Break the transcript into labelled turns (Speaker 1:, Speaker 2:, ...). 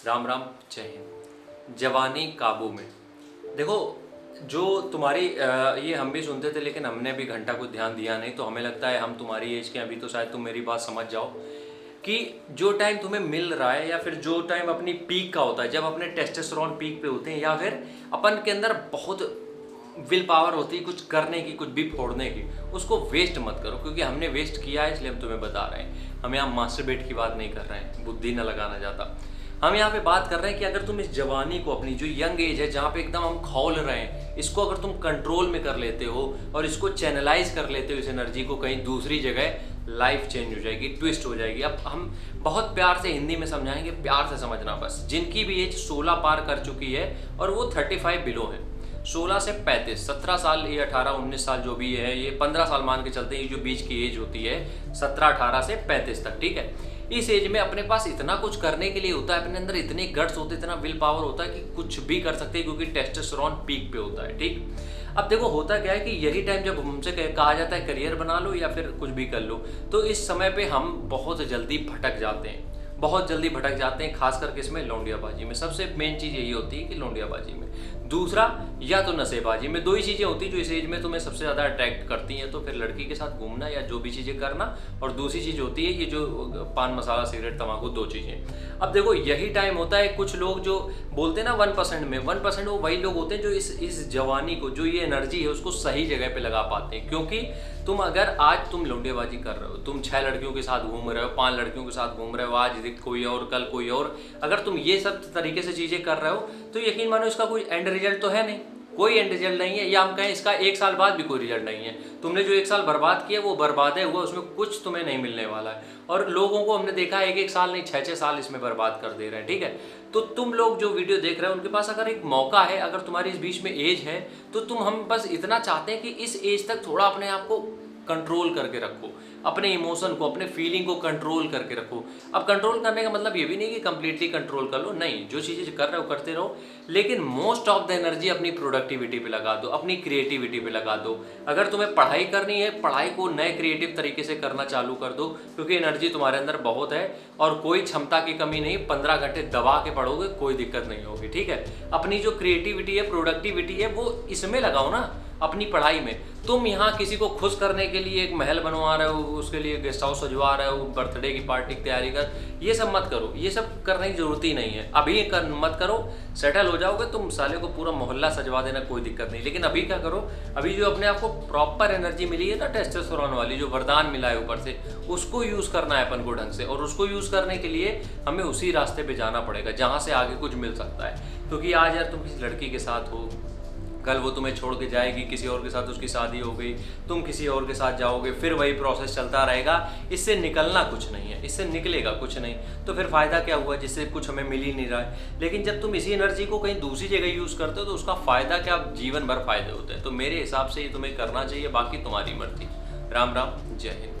Speaker 1: राम राम, जय हिंद। जवानी काबू में। देखो, जो तुम्हारी ये हम भी सुनते थे, लेकिन हमने भी घंटा को ध्यान दिया नहीं, तो हमें लगता है हम तुम्हारी एज के, अभी तो शायद तुम मेरी बात समझ जाओ कि जो टाइम तुम्हें मिल रहा है या फिर जो टाइम अपनी पीक का होता है, जब अपने टेस्टोस्टेरोन पीक पे होते हैं या फिर अपन के अंदर बहुत विल पावर होती है कुछ करने की, कुछ भी फोड़ने की, उसको वेस्ट मत करो। क्योंकि हमने वेस्ट किया है, इसलिए हम तुम्हें बता रहे हैं। हम यहाँ मास्टरबेट की बात नहीं कर रहे हैं, बुद्धि न लगाना चाहता। हम यहाँ पे बात कर रहे हैं कि अगर तुम इस जवानी को, अपनी जो यंग एज है जहाँ पे एकदम हम खौल रहे हैं, इसको अगर तुम कंट्रोल में कर लेते हो और इसको चैनलाइज कर लेते हो, इस एनर्जी को कहीं दूसरी जगह, लाइफ चेंज हो जाएगी, ट्विस्ट हो जाएगी। अब हम बहुत प्यार से हिंदी में समझाएंगे, प्यार से समझना बस। जिनकी भी एज 16 पार कर चुकी है और वो 35 बिलो है, 16 से 35, 17 साल, ये 18 19 साल जो भी है, ये 15 साल मान के चलते हैं, ये जो बीच की एज होती है 17 18 से 35 तक, ठीक है। इस एज में अपने पास इतना कुछ करने के लिए होता है, अपने अंदर इतने गट्स होते हैं, इतना विल पावर होता है कि कुछ भी कर सकते हैं, क्योंकि टेस्टोस्टेरोन पीक पे होता है, ठीक। अब देखो, होता क्या है कि यही टाइम जब हमसे कहा जाता है करियर बना लो या फिर कुछ भी कर लो, तो इस समय पे हम बहुत जल्दी भटक जाते हैं, बहुत जल्दी भटक जाते हैं, खास करके इसमें लौंडियाबाजी में। सबसे मेन चीज़ यही होती है कि लौंडियाबाजी में, दूसरा या तो नशेबाजी में, दो ही चीज़ें होती हैं जो इस एज में तुम्हें सबसे ज़्यादा अट्रैक्ट करती हैं। तो फिर लड़की के साथ घूमना या जो भी चीज़ें करना, और दूसरी चीज़ होती है ये जो पान मसाला सिगरेट तम्बाकू, दो चीज़ें। अब देखो, यही टाइम होता है, कुछ लोग जो बोलते हैं ना 1% में, 1% वो वही लोग होते हैं जो इस जवानी को, जो ये एनर्जी है, उसको सही जगह पे लगा पाते हैं। क्योंकि तुम अगर आज तुम लौंडेबाजी कर रहे हो, तुम 6 लड़कियों के साथ घूम रहे हो, 5 लड़कियों के साथ घूम रहे हो, आज कोई और, कल कोई और, अगर तुम ये सब तरीके से चीज़ें कर रहे हो, तो यकीन मानो इसका कोई एंड रिजल्ट तो है नहीं, कोई एंड रिजल्ट नहीं है, या हम कहें इसका 1 साल बाद भी कोई रिजल्ट नहीं है। तुमने जो 1 साल बर्बाद किया वो बर्बाद है हुआ, उसमें कुछ तुम्हें नहीं मिलने वाला है। और लोगों को हमने देखा है 1 साल नहीं, 6 साल इसमें बर्बाद कर दे रहे हैं, ठीक है। तो तुम लोग जो वीडियो देख रहे हो, उनके पास अगर एक मौका है, अगर तुम्हारी इस बीच में एज है, तो हम बस इतना चाहते हैं कि इस एज तक थोड़ा अपने आप को कंट्रोल करके रखो, अपने इमोशन को, अपने फीलिंग को कंट्रोल करके रखो। अब कंट्रोल करने का मतलब ये भी नहीं कि कंप्लीटली कंट्रोल कर लो, नहीं, जो चीज़ें कर रहे हो करते रहो, लेकिन मोस्ट ऑफ द एनर्जी अपनी प्रोडक्टिविटी पे लगा दो, अपनी क्रिएटिविटी पे लगा दो। अगर तुम्हें पढ़ाई करनी है, पढ़ाई को नए क्रिएटिव तरीके से करना चालू कर दो, क्योंकि एनर्जी तुम्हारे अंदर बहुत है और कोई क्षमता की कमी नहीं। 15 घंटे दबा के पढ़ोगे, कोई दिक्कत नहीं होगी, ठीक है। अपनी जो क्रिएटिविटी है, प्रोडक्टिविटी है, वो इसमें लगाओ ना, अपनी पढ़ाई में। तुम यहाँ किसी को खुश करने के लिए एक महल बनवा रहे हो, उसके लिए गेस्ट हाउस सजवा रहे हो, बर्थडे की पार्टी की तैयारी कर, ये सब मत करो, ये सब करने की जरूरत ही नहीं है। अभी मत करो, सेटल हो जाओगे तुम, साले को पूरा मोहल्ला सजवा देना, कोई दिक्कत नहीं। लेकिन अभी क्या करो, अभी जो अपने आप को प्रॉपर एनर्जी मिली है ना, टेस्टोस्टेरोन वाली, जो वरदान मिला है ऊपर से, उसको यूज़ करना है अपन को ढंग से। और उसको यूज़ करने के लिए हमें उसी रास्ते पे जाना पड़ेगा जहाँ से आगे कुछ मिल सकता है। क्योंकि आज यार तुम किसी लड़की के साथ हो, कल वो तुम्हें छोड़ के जाएगी, किसी और के साथ उसकी शादी हो गई, तुम किसी और के साथ जाओगे, फिर वही प्रोसेस चलता रहेगा। इससे निकलना कुछ नहीं है, इससे निकलेगा कुछ नहीं। तो फिर फ़ायदा क्या हुआ, जिससे कुछ हमें मिल ही नहीं रहा है। लेकिन जब तुम इसी एनर्जी को कहीं दूसरी जगह यूज़ करते हो, तो उसका फ़ायदा क्या, जीवन भर फ़ायदे होते हैं। तो मेरे हिसाब से ये तुम्हें करना चाहिए, बाकी तुम्हारी मर्जी। राम राम, जय हिंद।